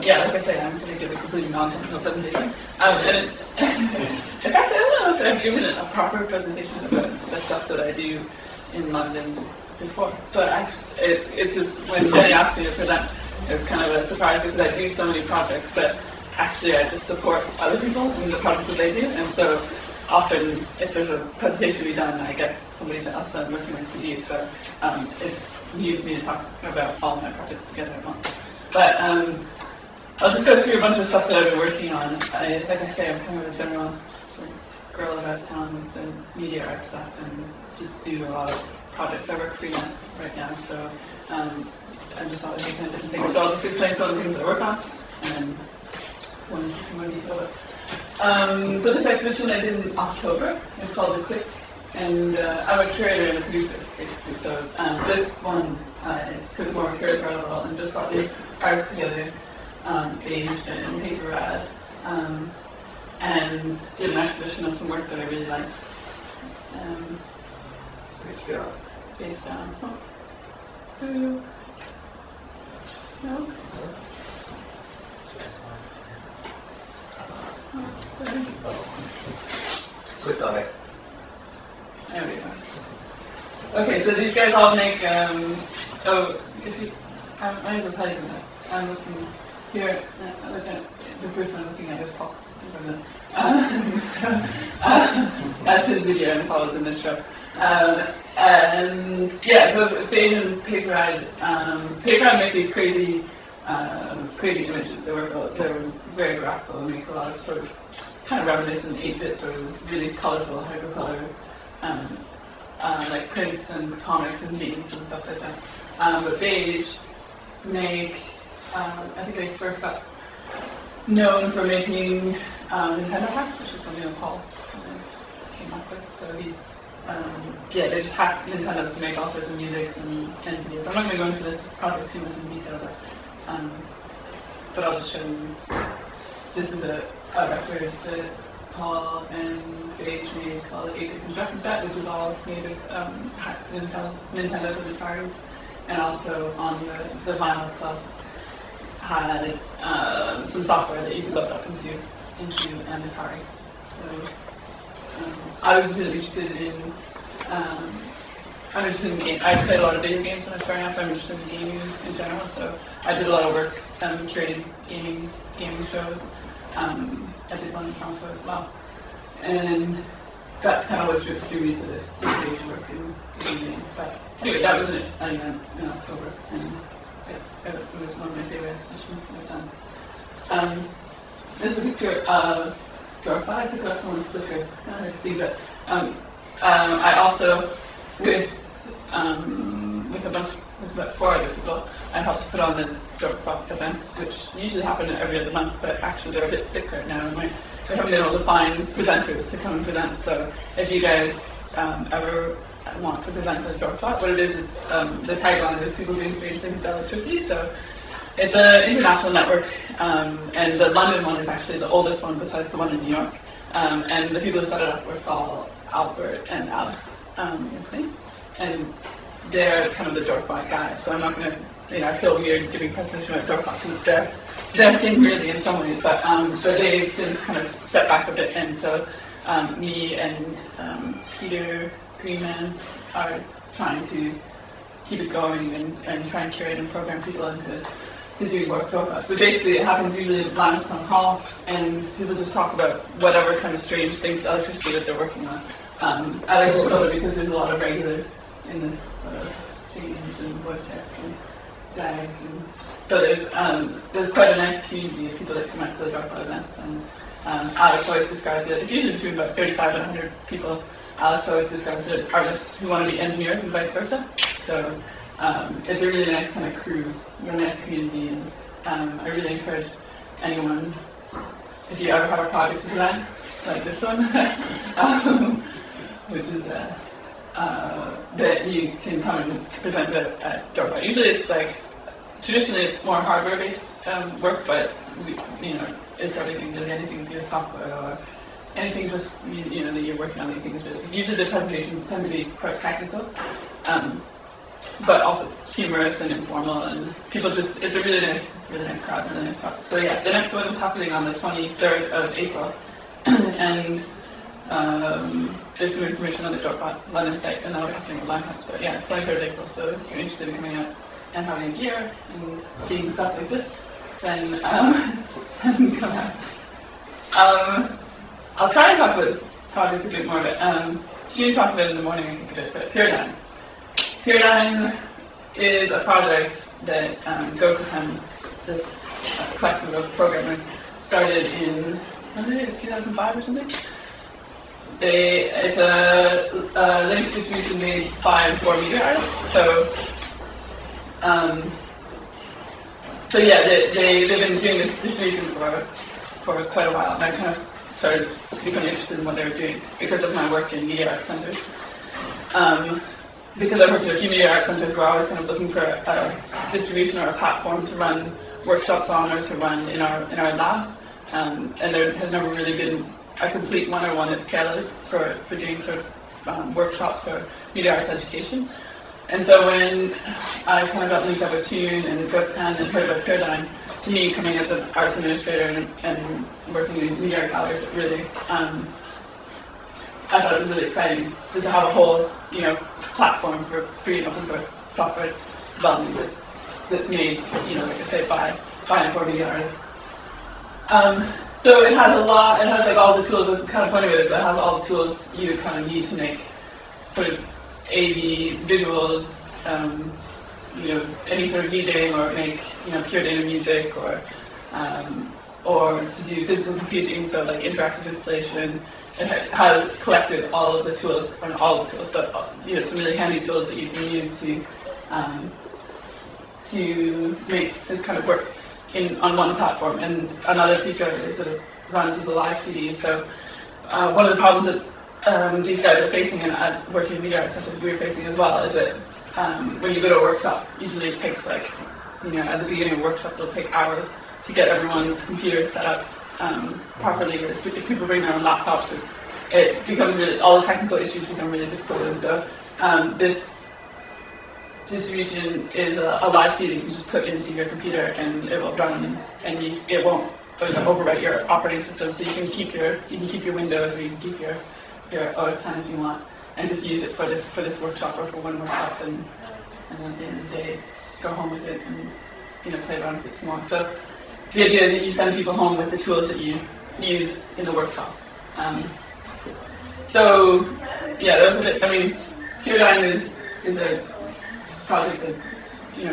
Yeah, like I say, I'm going to give a completely non-technical presentation. And in fact, I don't know if I've given a proper presentation about the stuff that I do in London before. So it's just when Jenny asked me to present, it was kind of a surprise because I do so many projects, but actually I just support other people in the projects that they do. And so often, if there's a presentation to be done, I get somebody else that I'm working with to do. So it's easy for me to talk about all my projects together at once. But I'll just go through a bunch of stuff that I've been working on. Like I say, I'm kind of a general sort of girl about town with the media art stuff and just do a lot of projects. I work freelance right now, so I'm just always doing different things. So I'll just explain some of the things that I work on and go into some more detail. So this exhibition I did in October. It's called The Click, and I'm a curator and a producer, basically. So this one I took more of a curator role and just brought these artists together, beige and paper rad, and did an exhibition of some work that I really liked. Beige down. Oh. No? Click on it. There we go. Okay, so these guys all make, oh, if you, I might as well tell you that. I'm looking here, look at the person I'm looking at is Paul. That's his video and Paul's in this show. And yeah, so beige and paper rad make these crazy images. They're very graphical and make a lot of sort of kind of reminiscent 8-bit sort of really colorful hypercolor like prints and comics and memes and stuff like that. But beige make I think they first got known for making Nintendo hacks, which is something that Paul kind of came up with. So he yeah, they just hacked Nintendos to make all sorts of music and videos. I'm not going to go into this project too much in detail, but I'll just show you. This is a record that Paul and Beige made called the 8-bit construction set, which is all made with hacked Nintendos and Ataris, and also on the vinyl itself had some software that you could load up into an Atari. So I was really interested in I'm interested in games. I played a lot of video games when I was growing up. I'm interested in gaming in general, so I did a lot of work curating gaming shows. I did one in Toronto as well, and that's kind of what drew me to this stage work in gaming. But anyway, that was an event in October, and it was one of my favorite exhibitions that I've done. This is a picture of York. I took off someone's picture. It's kind of hard to see, but I also, with about 4 other people, I helped put on the Corcoran events, which usually happen every other month, but actually they're a bit sick right now, and we haven't been able to find presenters to come and present. So if you guys ever want to present at Corcoran, what it is the tagline is people doing strange things with electricity. So it's an international network, and the London one is actually the oldest one besides the one in New York. And the people who set it up were Saul, Albert, and Alice, and they're kind of the Dorkbot guys. So I'm not going to, I feel weird giving presentation about Dorkbot because it's their thing really in some ways, but they've since kind of stepped back a bit, and so me and Peter Greenman are trying to keep it going and try and curate and program people into doing more Dorkbot. So basically it happens usually at Limestone Hall, and people just talk about whatever kind of strange things with electricity that they're working on. I like this photo because there's a lot of regulars in this, James and Wojtek and Jag, and so there's quite a nice community of people that come out to the Dorkbot events, and Alex always describes it, it's usually between about 35 and 100 people. Alex always describes it as artists who want to be engineers and vice versa. So it's a really nice kind of crew, a nice community, and I really encourage anyone, if you ever have a project to present, like this one, which is that you can come and present it at Dorkbot. Usually it's like, traditionally it's more hardware-based work, but it's everything, really anything to do with software or anything just that you're working on. Usually the presentations tend to be quite technical, but also humorous and informal, and people just, it's a really nice crowd, really nice crowd. So yeah, the next one is happening on the 23rd of April, and there's some information on the Corcoran London site, and that'll be happening at Limehouse. But yeah, 23rd of April, so if you're interested in coming out and having a beer and seeing stuff like this, then come out. I'll try and talk about this project a bit more, but Judy talked about it in the morning, I think, a bit, but Corcoran. Corcoran is a project that Corcoran, this collective of programmers, started in, I think it was 2005 or something. It's a Linux distribution made by and for media artists. So yeah, they've been doing this distribution for quite a while, and I kind of started to become interested in what they were doing because of my work in media arts centers. Because I worked in a few media arts centers, we're always kind of looking for a distribution or a platform to run workshops on or to run in our labs, and there has never really been a complete one or one that's tailored for doing sort of workshops or media arts education. And so when I kind of got linked up with Tune and Corcoran and heard about Paradigm, to me, coming as an arts administrator and working in media art galleries, it really, I thought it was really exciting to have a whole, platform for free and open source software development that's made, like I say, by and for media artists. So it has like all the tools. The kind of funny bit is it has all the tools you kind of need to make sort of AV visuals, any sort of DJing, or make pure data music, or to do physical computing, so like interactive installation. It has collected all of the tools, or not all of the tools, but some really handy tools that you can use to make this kind of work on one platform. And another feature is that it runs as a live CD. So one of the problems that these guys are facing, and as working in media arts centers we're facing as well, is that when you go to a workshop, usually it takes at the beginning of a workshop, it'll take hours to get everyone's computers set up properly. If people bring their own laptops, it becomes all the technical issues become really difficult. And so this distribution is a live CD that you can just put into your computer, and it will run, and it won't overwrite your operating system. So you can keep your Windows, or you can keep your OS 10 if you want, and just use it for this workshop or for one workshop, and then at the end of the day, go home with it and play around with it some more. So the idea is that you send people home with the tools that you use in the workshop. So yeah, those are it. I mean, Corcoran is a project that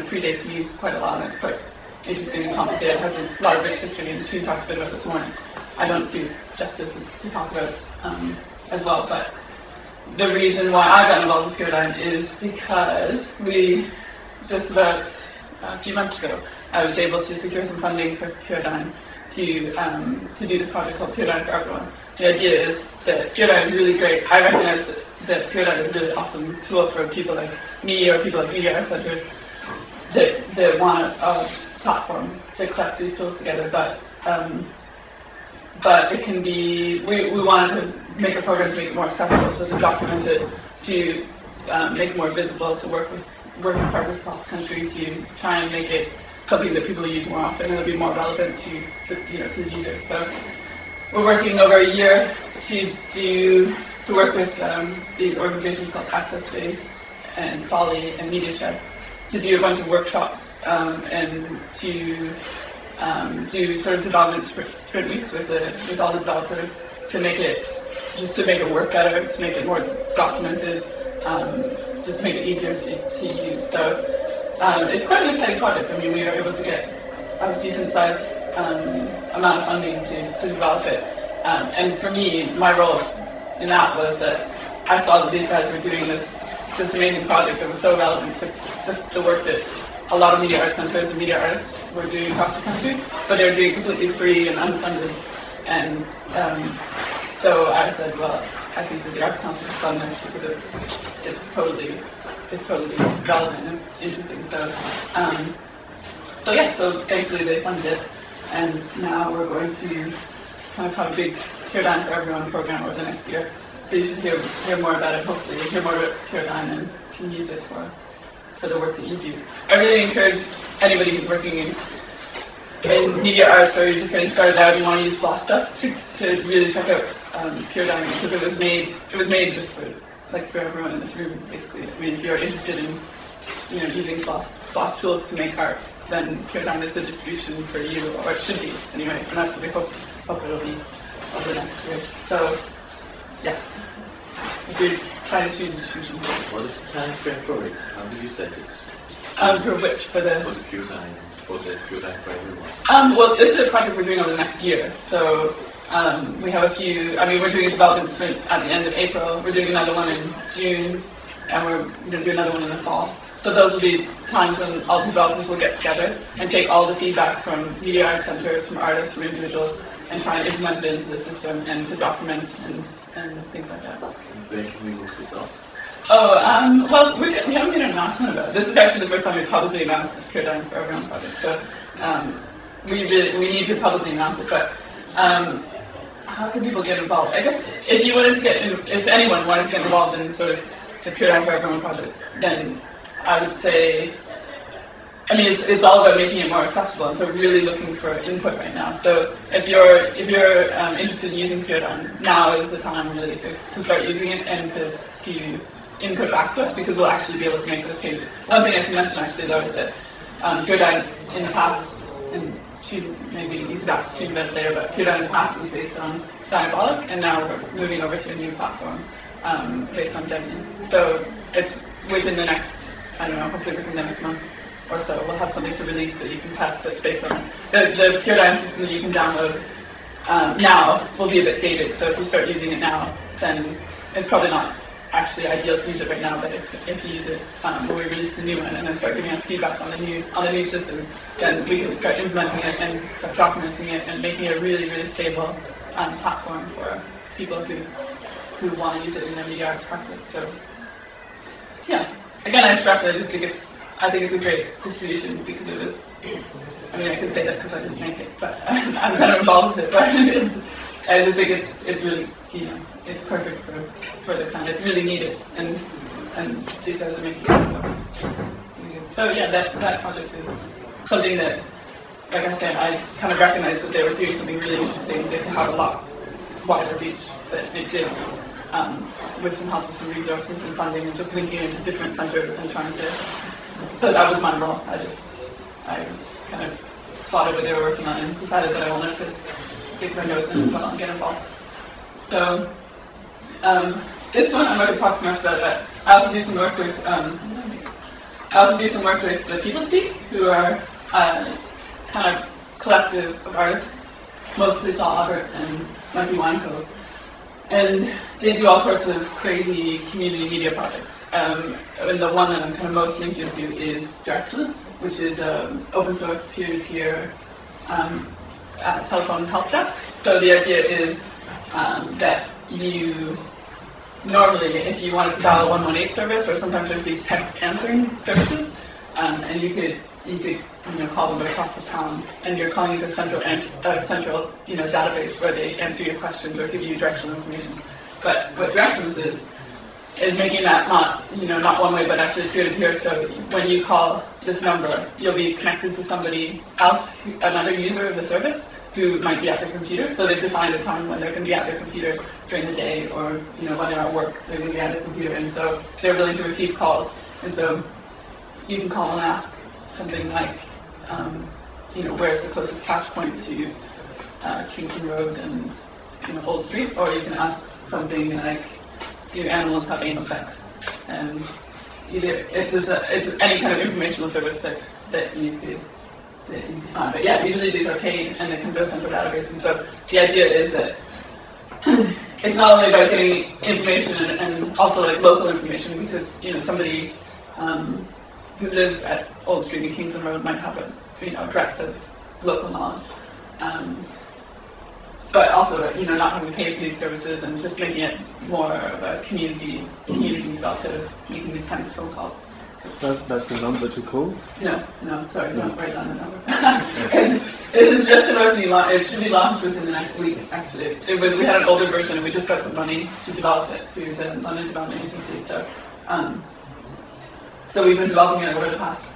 predates me quite a lot, and it's quite interesting and complicated. It has a lot of rich history, and Tune talked a bit about this morning. I don't do justice to talk about as well, but the reason why I got involved with Corcoran is because just about a few months ago, I was able to secure some funding for Corcoran to do this project called Corcoran for Everyone. The idea is that Corcoran is really great. I recognize that Corcoran is a really awesome tool for people like me or people like media arts centers that want a platform that collects these tools together. But it can be, we wanted to make a program to make it more accessible, so to document it, to make it more visible, to work with partners across the country, to try and make it something that people use more often and it'll be more relevant to the users. So we're working over a year to work with these organizations called Access Space and Folly and MediaShed to do a bunch of workshops and to do sort of development sprint weeks with all the developers to make it work better, to make it more documented, just to make it easier to use. So it's quite an exciting project. I mean, we were able to get a decent sized amount of funding to develop it. And for me, my role in that was that I saw that these guys were doing this amazing project that was so relevant to the work that a lot of media arts centers and media artists were doing across the country, but they were doing completely free and unfunded. And so I said, well, I think that the Arts Council has done this because it's totally relevant and interesting. So thankfully they funded it, and now we're going to kind of have a big Corcoran for Everyone program over the next year. So you should hear more about it. Hopefully, you'll hear more about Corcoran and can use it for the work that you do. I really encourage anybody who's working in media arts, or you're just getting started out and you want to use floss stuff, to really check out Pure Diamond, because it was made just for everyone in this room, basically. I mean, if you're interested in using floss tools to make art, then Pure Diamond is a distribution for you, or it should be anyway, and that's what we hope it'll be over the next year. So yes, if you're trying to choose a distribution. What is the time frame for it? How do you set it? For which? For the Pure Diamond. For the Pure Diamond for everyone. Well, this is a project we're doing over the next year. So we have a few. I mean, we're doing a development sprint at the end of April. We're doing another one in June, and we're going to do another one in the fall. So those will be times when all the developers will get together and take all the feedback from media art centers, from artists, from individuals, and try and implement it into the system and to document and things like that. Where can we look this up? Oh, well, we haven't made an announcement about it. This is actually the first time we publicly announced this Pure Diamond for Everyone project. So we need to publicly announce it. But how can people get involved? I guess if anyone wanted to get involved in sort of the Pure Diamond for Everyone project, then I would say, I mean, it's all about making it more accessible, and so really looking for input right now. So if you're interested in using Pure Diamond, now is the time really to start using it and to input back to us, because we'll actually be able to make those changes. One thing I should mention actually though is that Pure Diamond in the past, and maybe you could ask Chief about it later, but Pure Diamond in the past was based on Diabolic, and now we're moving over to a new platform based on Debian. So it's within the next, I don't know, hopefully within the next month or so, we'll have something to release that you can test that's based on it. The Pure Diamond system that you can download now will be a bit dated, so if you start using it now, then it's probably not actually ideal to use it right now, but if you use it when we release the new one and then start giving us feedback on the new system, then we can start implementing it and start documenting it and making it a really, really stable platform for people who want to use it in their media arts practice. So yeah, again, I stress it. I think it's a great distribution because it is. I mean, I can say that because I didn't make it, but I'm kind of involved with it. But I just think it's really, it's perfect for the kind. It's really needed, and these guys are making it. So yeah, that project is something that, like I said, I kind of recognized that they were doing something really interesting. They could have a lot wider reach than it did, with some help with some resources and funding, and just linking into different centers and trying to. So that was my role. I kind of spotted what they were working on and decided that I wanted to stick my nose in as well and get involved. So this one I'm not going to talk too much about, but I also do some work with the People Speak, who are kind of collective of artists, mostly Saul Albert and Mikey Weinko. And they do all sorts of crazy community media projects. And the one that I'm kind of most linked into is Directionless, which is open source peer-to-peer telephone help desk. So the idea is that you normally, if you wanted to dial a 118 service, or sometimes there's these text answering services, and you could call them across the town, and you're calling into a central database where they answer your questions or give you directional information. But what Directions is making that not one way, but actually peer-to-peer. So when you call this number, you'll be connected to somebody else, another user of the service, who might be at their computer. So they've defined a time when they're going to be at their computer during the day, or when they're at work, they're going to be at their computer, and so they're willing to receive calls. And so you can call and ask something like, where's the closest catch point to Kingston Road and Old Street, or you can ask something like, do animals have anal sex? And either it's any kind of informational service that you could find. But yeah, usually these are paid and they come to a central database. And so the idea is that it's not only about getting information and also like local information, because somebody who lives at Old Street and Kingston Road might have a breadth of local knowledge. But also, not having to pay for these services and just making it more of a community felt of making these kinds of phone calls. That's the number to call? No, sorry, don't write down the number. Because this is just supposed to be launched. It should be launched within the next week, actually. We had an older version and we just got some money to develop it through the London Development Agency. So So we've been developing it over the past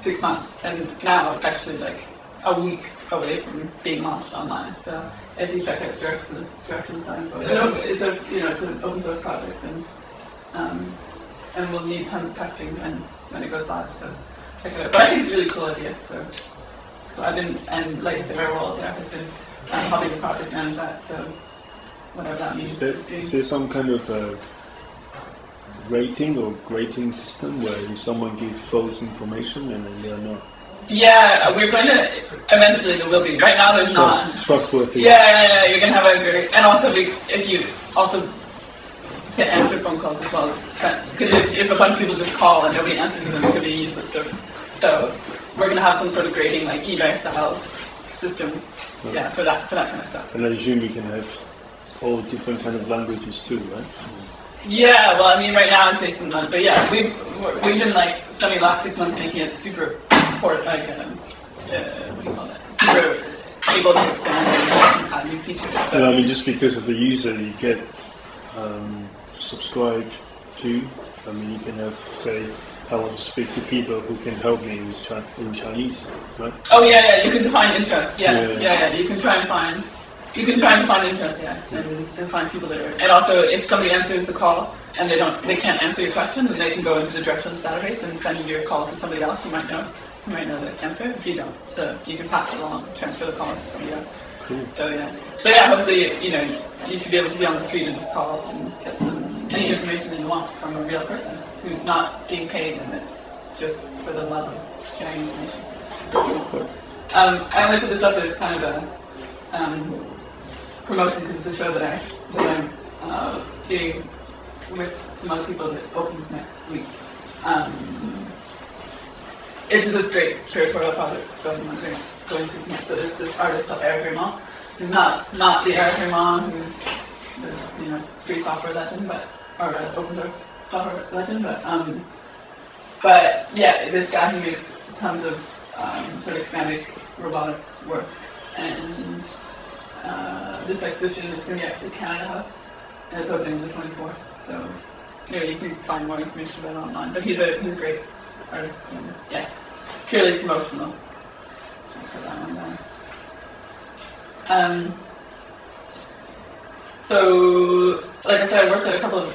6 months, and now it's actually like a week away from being launched online. So if you check out directions.info, it's an open source project, and we'll need tons of testing when it goes live. So check it out. But I think it's a really cool idea. So I've been, and like I said, my role there has been helping the project manage that. So whatever that means. Is there some kind of rating or grading system where if someone gives false information and then they're not? Yeah, we're going to, eventually there will be. Right now there's not. Trustworthy. Yeah, you're going to have a great, and also if you also can answer phone calls as well. Because if a bunch of people just call and nobody answers them, it could be useless service. So we're going to have some sort of grading, like eBay style system, yeah, for that kind of stuff. And I assume you can have all different kind of languages too, right? Yeah, well, I mean, right now it's based on that, but yeah, we've been like spending the last 6 months making it super what do you call that? Super able to expand and add new features. So I mean, just because of the user you get subscribed to, I mean, you can have, say, I want to speak to people who can help me in Chinese, right? Oh yeah, you can define interest. Yeah. You can try and find interest, and find people that are. And also, if somebody answers the call and they can't answer your question, then they can go into the directions database and send your call to somebody else who might know the answer. If you don't, so you can pass it along, transfer the call to somebody else. Cool. So yeah, hopefully, you should be able to be on the street and just call and get any information that you want from a real person who's not being paid, and it's just for the love of sharing information. I only put this up as kind of a promotion because it's a show that I'm doing with some other people that opens next week. It's just a straight curatorial project, so I'm not going to connect. But it's this artist called Eric Raymond, who's not the Eric Raymond who's the free software legend, or open source software legend, but yeah, this guy who makes tons of sort of kinetic robotic work, and this exhibition is going to be at the Canada House, and it's opening the 24th. So you can find more information about it online. But he's a great artist, and yeah, purely promotional. I'll put that one down. So, like I said, I worked at a couple of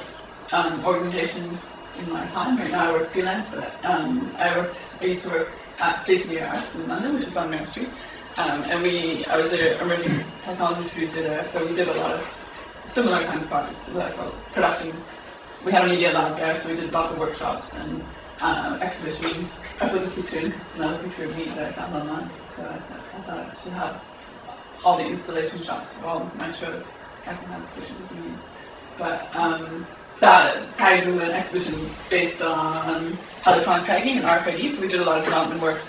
organizations in my time. Right now I work freelance, but I used to work at State of the Arts in London, which is on Main Street. And I was an emerging technology producer there, so we did a lot of similar kind of projects, like production. We had a media lab there, so we did lots of workshops and exhibitions. I put this picture in, it's another picture of me that I found online, so I thought I should have all the installation shots of all my shows. I can have pictures if you need. But that tagged was an exhibition based on electronic tagging and RFID, so we did a lot of development work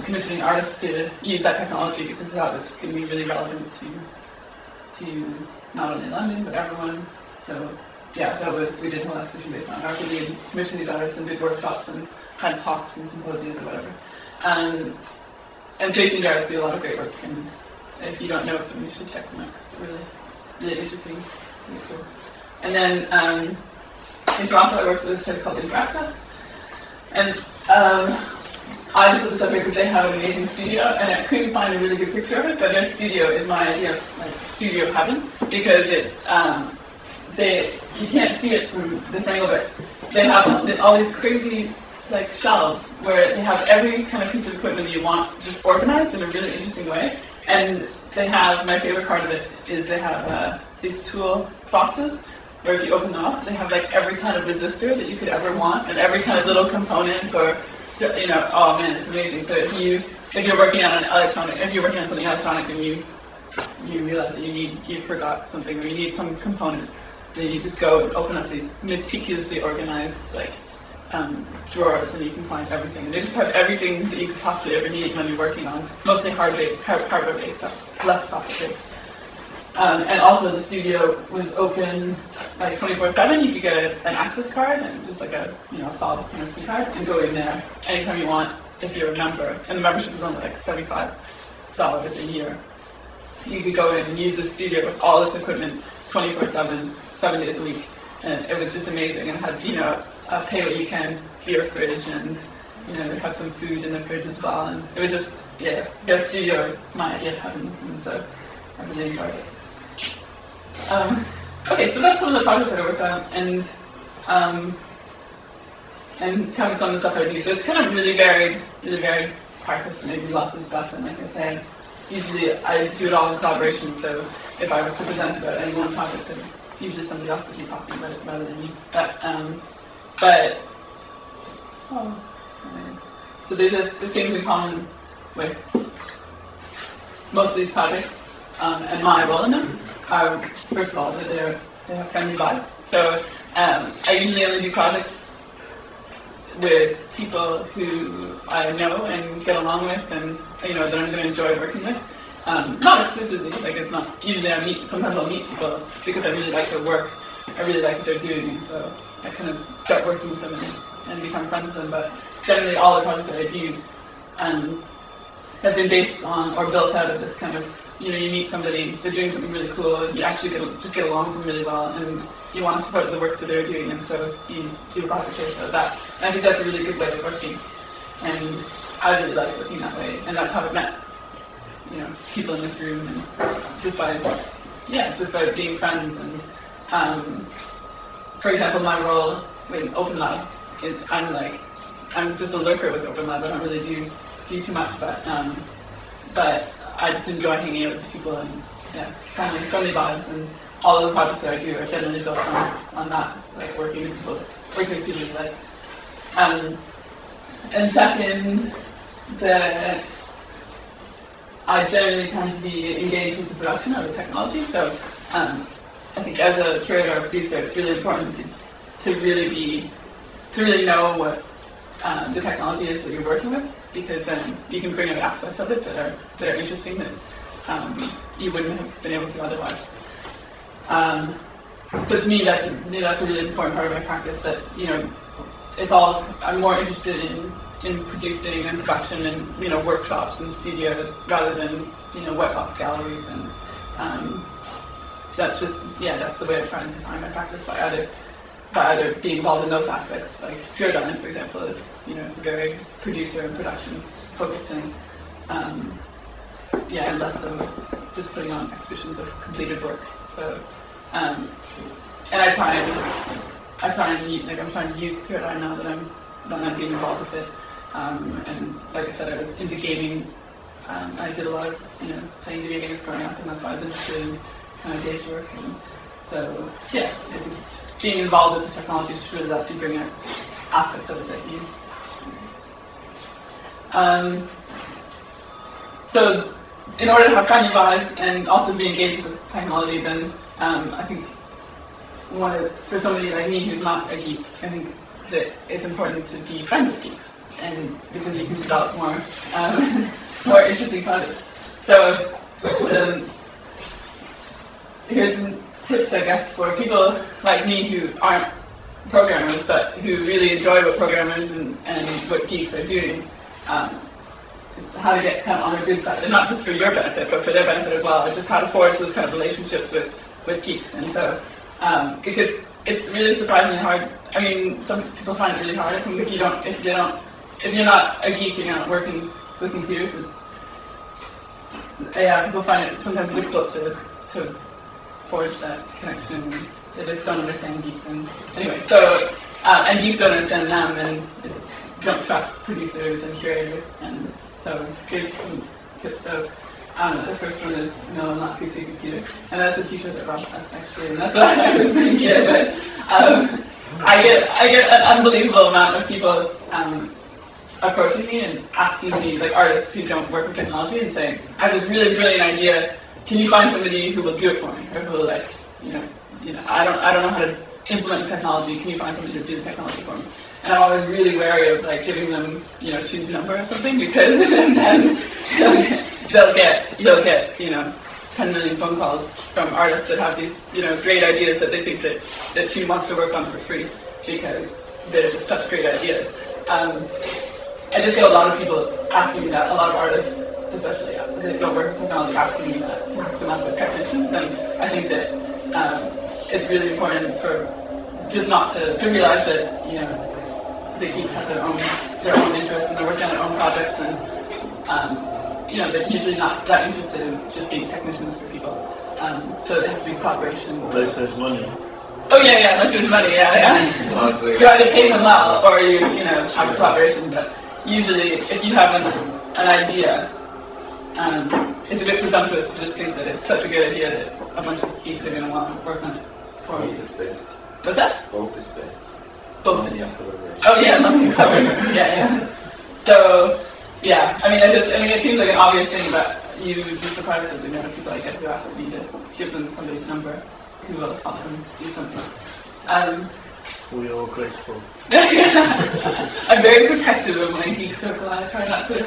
commissioning artists to use that technology because we thought it was going to be really relevant to not only London but everyone. So yeah, we did a whole exhibition based on RFID and commissioned these artists and did workshops and had talks and symposiums or whatever. And Chasing the Artists do a lot of great work, and if you don't know them, you should check them out. It's really, really interesting, really cool. And then in Toronto, I worked with this place called Interactus, and I just put this up here because they have an amazing studio, and I couldn't find a really good picture of it, but their studio is my idea of like studio heaven, because you can't see it from this angle, but they have all these crazy like shelves where they have every kind of piece of equipment that you want just organized in a really interesting way. And they have, my favorite part of it is they have these tool boxes where if you open them up, they have like every kind of resistor that you could ever want and every kind of little component, or oh man, it's amazing. So if you're working on something electronic and you realize that you forgot something or you need some component, then you just go and open up these meticulously organized like drawers, and you can find everything. And they just have everything that you could possibly ever need when you're working on mostly hardware-based stuff, less software-based. And also the studio was open like 24/7. You could get an access card and just like a fob kind of key card and go in there anytime you want if you're a member. And the membership is only like $75 a year. You could go in and use the studio with all this equipment 24/7, 7 days a week, and it was just amazing. And it had pay what you can for your fridge, and have some food in the fridge as well. And it was just, their studio is my idea of heaven, and so I really enjoyed it. Okay, so that's some of the projects that I worked on, and kind of some of the stuff I do. So it's kind of really varied practice, maybe lots of stuff. And like I said, usually I do it all in collaboration. So if I was to present about any one project, then usually somebody else would be talking about it rather than me. So these are the things in common with most of these projects, and my role in them are, first of all, that they have friendly vibes. So I usually only do projects with people who I know and get along with, and that I'm going to enjoy working with. Not exclusively, like it's not. Usually sometimes I'll meet people because I really like their work. I really like what they're doing, and so I kind of start working with them and become friends with them. But generally, all the projects that I do have been based on or built out of this kind of, you meet somebody, they're doing something really cool, and you actually just get along with them really well, and you want to support the work that they're doing, and so you do a project based on that. And I think that's a really good way of working, and I really like working that way, and that's how I've met, people in this room, and just by being friends. And for example, my role in Open Lab is I'm just a lurker with Open Lab. I don't really do too much, but I just enjoy hanging out with people, and friendly vibes, and all of the projects that I do are generally built on that, like working with people you like. And second, that I generally tend to be engaged with the production of the technology. So I think as a curator or producer, it's really important to really know what the technology is that you're working with, because then you can bring out aspects of it that are interesting that you wouldn't have been able to otherwise. So to me, that's a really important part of my practice. That I'm more interested in producing and production and workshops and studios rather than wet box galleries, and that's the way I'm trying to define my practice, by either being involved in those aspects. Like Pure Diamond, for example, is it's a very producer and production focused thing, and less of just putting on exhibitions of completed work. So and I try and I'm trying to use Pure Diamond now that I'm being involved with it. And like I said, I was into gaming. I did a lot of playing video games growing up, and that's why I was interested in kind of data work. And so it's just being involved with the technology just really lets you bring out aspects of it that you. So in order to have friendly vibes and also be engaged with technology, then I think for somebody like me who's not a geek, I think that it's important to be friends with geeks, and because you can develop more interesting projects. So here's some tips, I guess, for people like me who aren't programmers but who really enjoy what programmers and what geeks are doing. How to get kind of on their good side, and not just for your benefit, but for their benefit as well. Just how to forge those kind of relationships with geeks. And so, because it's really surprisingly hard. I mean, some people find it really hard. I think if you're not a geek and you're not working with computers, people find it sometimes difficult to forge that connection. They just don't understand geeks. And anyway, so and geeks don't understand them, and don't trust producers and curators. And so here's some tips. So the first one is no, I'm not fixing a computer, and that's a t-shirt that Rob has actually, and that's what I was thinking. But I get an unbelievable amount of people approaching me and asking me, like artists who don't work with technology, and saying, I have this really brilliant idea. Can you find somebody who will do it for me, or who will I don't know how to implement technology. Can you find somebody to do the technology for me? And I'm always really wary of giving them, Shu's number or something, because then they'll get 10 million phone calls from artists that have these, great ideas that they think that Shu wants to work on for free because they're just such great ideas. I just get a lot of people asking me that, a lot of artists, especially that don't work with technology, asking me that to hook them up with technicians, and I think that it's really important just not to realize that, you know, the geeks have their own interests and they're working on their own projects, and you know, they're usually not that interested in just being technicians for people. So they have to be collaboration. Unless there's money. Oh yeah, unless there's money, yeah. You either pay them well or you know, have a collaboration. But usually, if you have an idea, it's a bit presumptuous to just think that it's such a good idea that a bunch of geeks are going to want to work on it for you. Both is best. What's that? Both is best. Both is Yeah, collaboration. Oh yeah, money collaboration. Yeah. So yeah, I mean, it seems like an obvious thing, but you'd be surprised at the amount of people I get who ask me to give them somebody's number to help them do something. We're all grateful. I'm very protective of my geek circle. I try not to.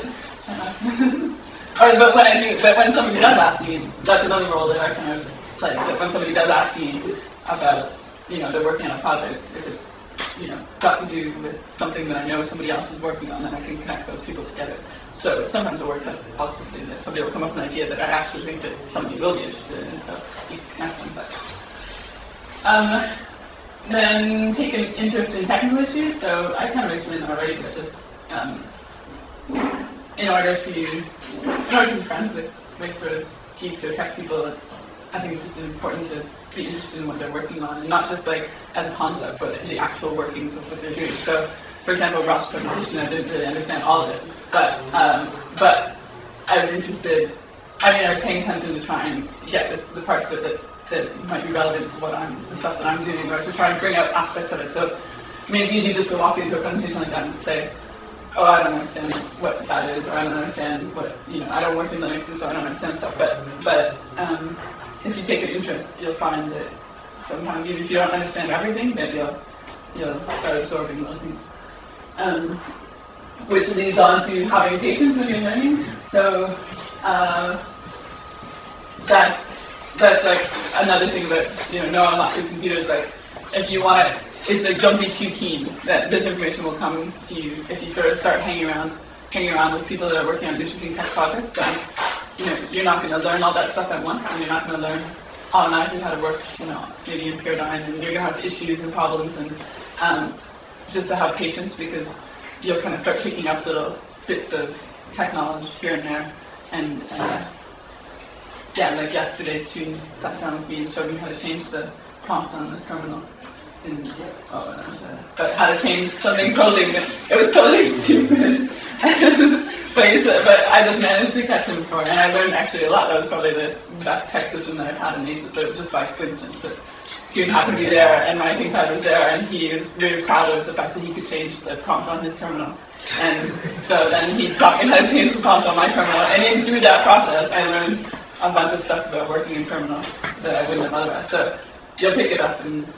But when somebody does ask me, that's another role that I kind of play. That when somebody does ask me about, you know, they're working on a project, if it's, you know, got to do with something that I know somebody else is working on, then I can connect those people together. So sometimes it works out positively that somebody will come up with an idea that I actually think that somebody will be interested in, so you can connect them. But then take an interest in technical issues. So I kind of explained that already, but just in order to be friends with sort of geeks or tech people, I think it's just important to be interested in what they're working on, and not just like as a concept, but the actual workings of what they're doing. So, for example, Ross presentation, I didn't really understand all of it, but I was interested. I was paying attention to try and get the parts of it that might be relevant to the stuff that I'm doing, or to try and bring out aspects of it. So, I mean, it's easy just to walk into a presentation like that and say, oh, I don't understand what that is, or I don't understand what, you know, I don't work in Linux, so I don't understand stuff. But if you take an interest, you'll find that sometimes, even if you don't understand everything, maybe you'll start absorbing those things. Which leads on to having patience when you're learning. So that's like another thing about, you know, knowing lots of computers. Like, if you want it, it's like, don't be too keen that this information will come to you if you sort of start hanging around with people that are working on interesting tech projects. Then, you know, you're not going to learn all that stuff at once, and you're not going to learn automatically how to work, you know, maybe in Paradigm, and you're going to have issues and problems, and just to have patience, because you'll kind of start picking up little bits of tech knowledge here and there. And yeah, like yesterday, Toon sat down with me and showed me how to change the prompt on the terminal. But how to change something totally, it was totally stupid. but I just managed to catch him for it, and I learned actually a lot. That was probably the best tech session that I've had in ages, but it was just by coincidence that Toon happened to be there, and my ThinkPad was there, and he was very proud of the fact that he could change the prompt on his terminal. And so then he taught me how to change the prompt on my terminal, and in through that process, I learned a bunch of stuff about working in terminal that I wouldn't have otherwise. So you'll pick it up, and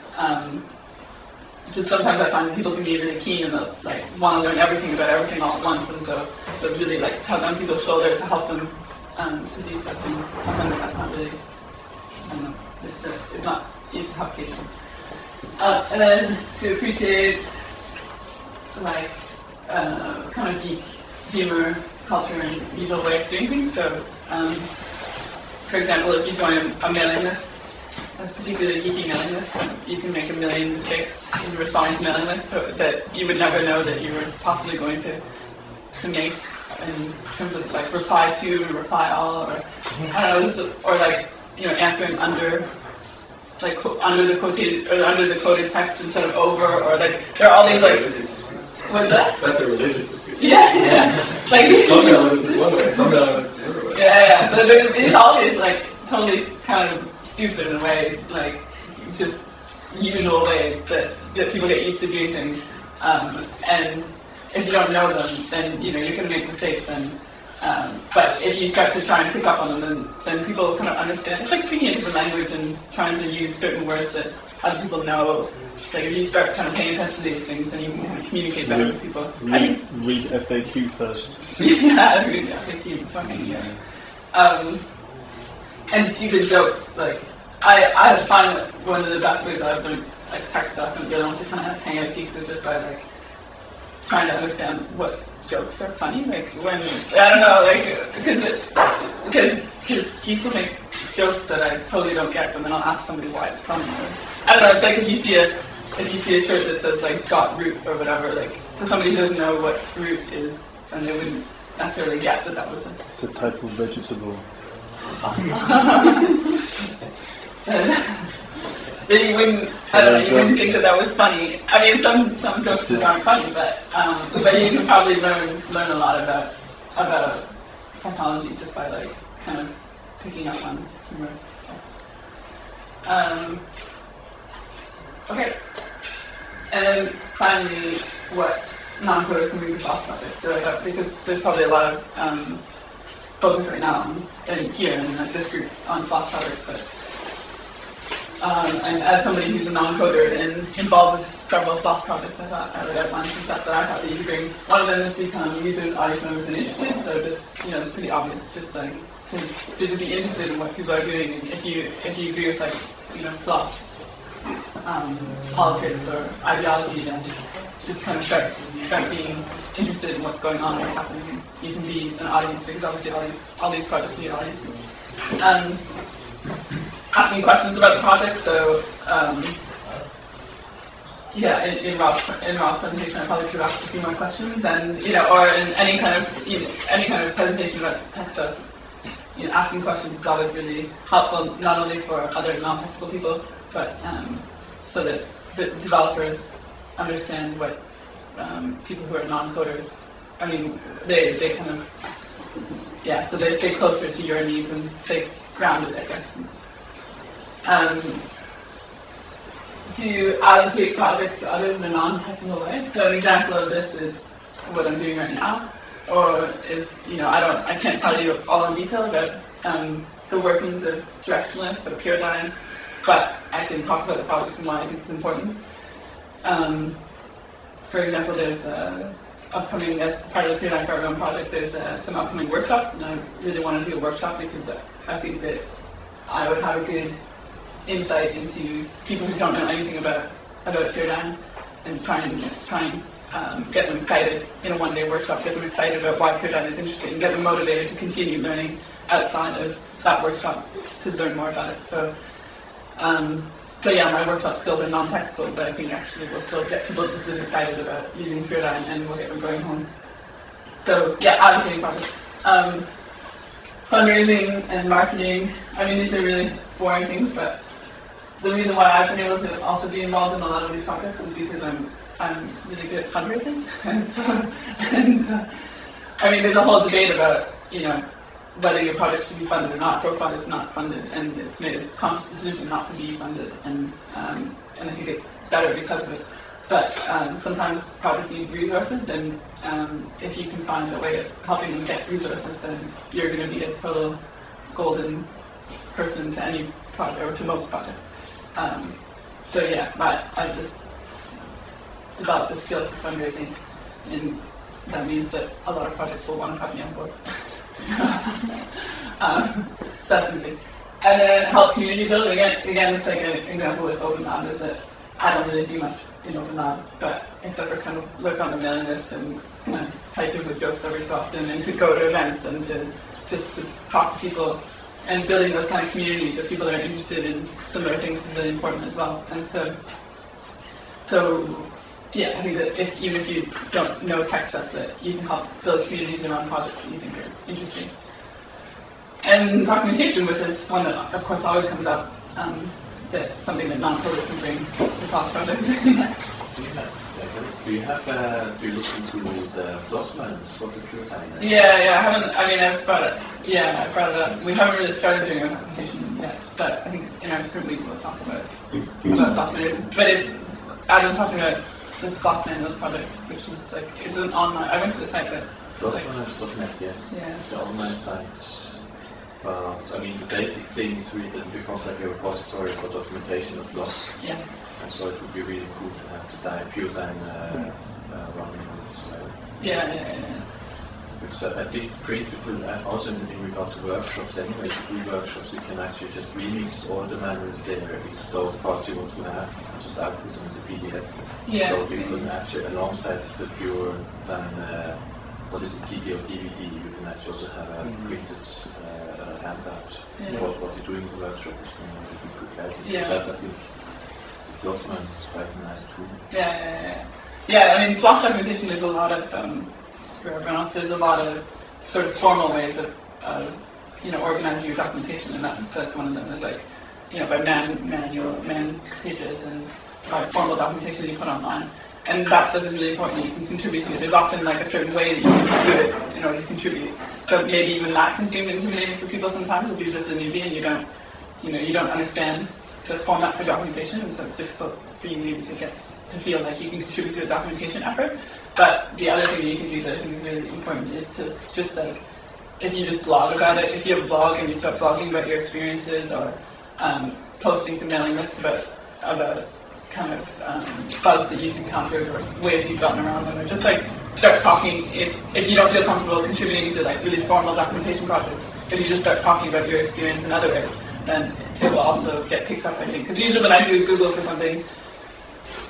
just sometimes I find people can be really keen and like want to learn everything about everything all at once, and so really like tug on people's shoulders to help them to do stuff, and sometimes that's not really, I don't know, it's not, you just have patience. And then to appreciate like kind of geek humor, culture, and usual way of doing things. So for example, if you join a mailing list, a particularly geeky mailing list, you can make a million mistakes in responding to mailing lists, so that you would never know that you were possibly going to make, in terms of like reply to and reply all, or I don't know, or like, you know, answering under the quoted or under the quoted text instead of over, or like there are all these like, what's that? That's a religious dispute. Yeah. Like some mailing lists is one way, some mailing lists is the other way. Yeah. So there's all these like totally kind of stupid in a way, like just usual ways that people get used to doing things, and if you don't know them, then you know you can make mistakes, and but if you start to try and pick up on them, then people kind of understand. It's like speaking a different language and trying to use certain words that other people know. Like if you start kind of paying attention to these things, then you can kind of communicate better with people. Read FAQ first. Yeah, read FAQ. Fucking and stupid jokes, like I find that one of the best ways I've learned like tech stuff and the other ones to kind of hang out geeks is just by like trying to understand what jokes are funny. Like when I don't know, like because geeks will make jokes that I totally don't get, but then I'll ask somebody why it's funny. Or, I don't know. It's like if you see if you see a shirt that says like got root or whatever, like to somebody who doesn't know what root is, and they wouldn't necessarily get that that was the type of vegetable. Then you wouldn't, I don't know, you wouldn't think that that was funny. I mean, some jokes just aren't funny, but you can probably learn a lot about technology just by like kind of picking up on humorous stuff. Okay, and then finally, what non-coders can bring to class projects. So because there's probably a lot of focus right now and here in this group on class projects, but. And as somebody who's a non-coder and involved with several FLOSS projects, I thought I would outline some stuff that I thought that you could bring. One of them is to become user and audience members and interested. So just, it's pretty obvious. Just like to just be interested in what people are doing. And if you agree with like, FLOSS, politics or ideology, then just kind of start being interested in what's going on and what's happening. You can be an audience because obviously all these projects need audiences. Asking questions about the project, so in Rob's presentation, I probably should ask a few more questions, and or in any kind of presentation about tech stuff, asking questions is always really helpful, not only for other non-technical people, but so that the developers understand what people who are non-coders. I mean, they kind of so they stay closer to your needs and stay grounded, I guess. To allocate projects to others in a non-technical way. So an example of this is what I'm doing right now, or is I can't tell you all in detail about the workings of directionless or paradigm, but I can talk about the project and why I think it's important. For example, there's upcoming, as part of the Paradigm for Everyone project, there's some upcoming workshops, and I really want to do a workshop because I think that I would have a good insight into people who don't know anything about Paradigm, and try and get them excited in a one-day workshop, get them excited about why Paradigm is interesting, and get them motivated to continue learning outside of that workshop to learn more about it. So my workshop skills are non-technical, but I think actually we'll still get people just as excited about using Paradigm, and we'll get them going home. So advocating projects. Fundraising and marketing, I mean, these are really boring things, but the reason why I've been able to also be involved in a lot of these projects is because I'm really good at fundraising. and so, I mean, there's a whole debate about, whether your project should be funded or not. Corcoran is not funded, and it's made a conscious decision not to be funded, and I think it's better because of it. But sometimes projects need resources, and if you can find a way of helping them get resources, then you're going to be a total golden person to any project, or to most projects. I just developed the skill for fundraising, and that means that a lot of projects will want to have me on board. That's something. And then help community build. Again, it's like an example with Open Lab is that I don't really do much in Open Lab, but except for kind of look on the mailing list and kind of type in with jokes every so often, and to go to events and to talk to people, and building those kind of communities of people that are interested in similar things is really important as well. And I think that even if you don't know tech stuff, that you can help build communities around projects that you think are interesting. And documentation, which is one that, of course, always comes up, that's something that non-coders can bring to class projects. Do you look into the FLOSS lines for the Paradigm? I haven't. I mean, I've brought it. Yeah, I brought it up. We haven't really started doing a documentation yet, but I think in our script we will talk about FLOSS. But I was talking about this FLOSS Manuals project, which is like, it's an online. I went to the site that's FLOSS.net, yeah. It's an online site. But I mean, the basic thing is really that it becomes like a repository for documentation of FLOSS. Yeah. And so it would be really cool to have the Paradigm running as well. Yeah. Because I think the principle, also in regard to workshops anyway, to do workshops, you can actually just remix all the manuals there into those parts you want to have, and just output them as a PDF. Yeah. So you can actually, alongside the pure what is it, CD or DVD, you can actually also have a printed handout for what you're doing in the workshop, which can be prepared. Yeah. That I think Glossman is quite a nice tool. Yeah, I mean, floss documentation, there's a lot of, for everyone else, there's a lot of sort of formal ways of organizing your documentation, and that's one of them, is like, by man pages and by formal documentation you put online. And that stuff is really important. You can contribute to it. There's often like a certain way that you can do it in order to contribute. So maybe even that can seem intimidating for people sometimes if you're just a newbie and you don't understand the format for documentation, and so it's difficult for you maybe to feel like you can contribute to a documentation effort. But the other thing that you can do that I think is really important is to just like, if you just blog about it, if you have a blog and you start blogging about your experiences or posting to mailing lists about kind of bugs that you've encountered or ways you've gotten around them, or just like start talking. If you don't feel comfortable contributing to like really formal documentation projects, if you just start talking about your experience in other ways, then it will also get picked up, I think. Because usually when I do Google for something,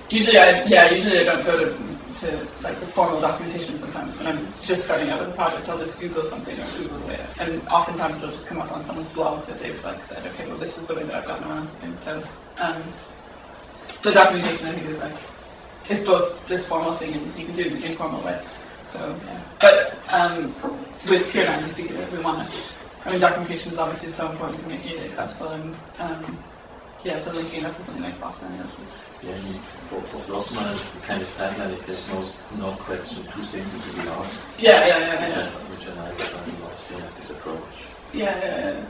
usually I don't go to like the formal documentation sometimes. When I'm just starting out with a project, I'll just Google something or Google it. And oftentimes it'll just come up on someone's blog that they've like said, okay, well this is the way that I've gotten around something. So documentation, I think, is like, it's both this formal thing and you can do it in an informal way. So yeah. But with Corcoran in particular, we want to, documentation is obviously so important to making it accessible, and so linking it up to something like floss manuals. Yeah, for floss manuals, the kind of timeline is there's no question too simple to be asked. Yeah. Which I like a lot, this approach. Yeah.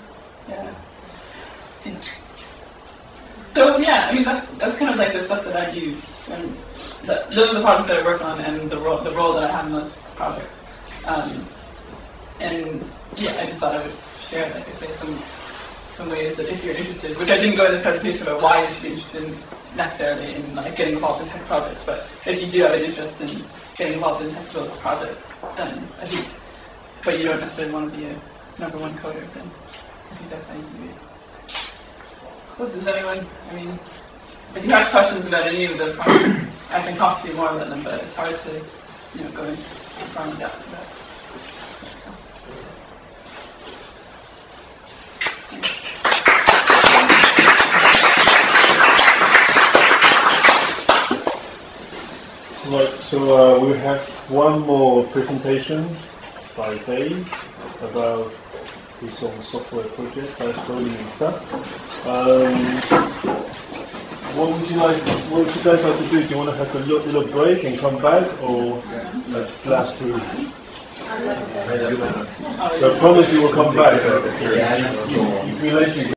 So that's kind of like the stuff that I do, and those are the projects that I work on, and the role that I have in those projects. I just thought I would share, like I say, some ways that if you're interested, which I didn't go in this presentation about why you should be interested necessarily in like getting involved in tech projects, but if you do have an interest in getting involved in technical projects, then I think, but you don't necessarily want to be a #1 coder, then I think that's how you do it. Well, does anyone, if you have questions about any of the projects, I can talk to you more about them, but it's hard to, go into far in depth about it. Right, so we have one more presentation by Dave about his own software project, coding and stuff. What would you guys like to do? Do you want to have a little break and come back, or let's blast through? So I promise you will come back. If we let you.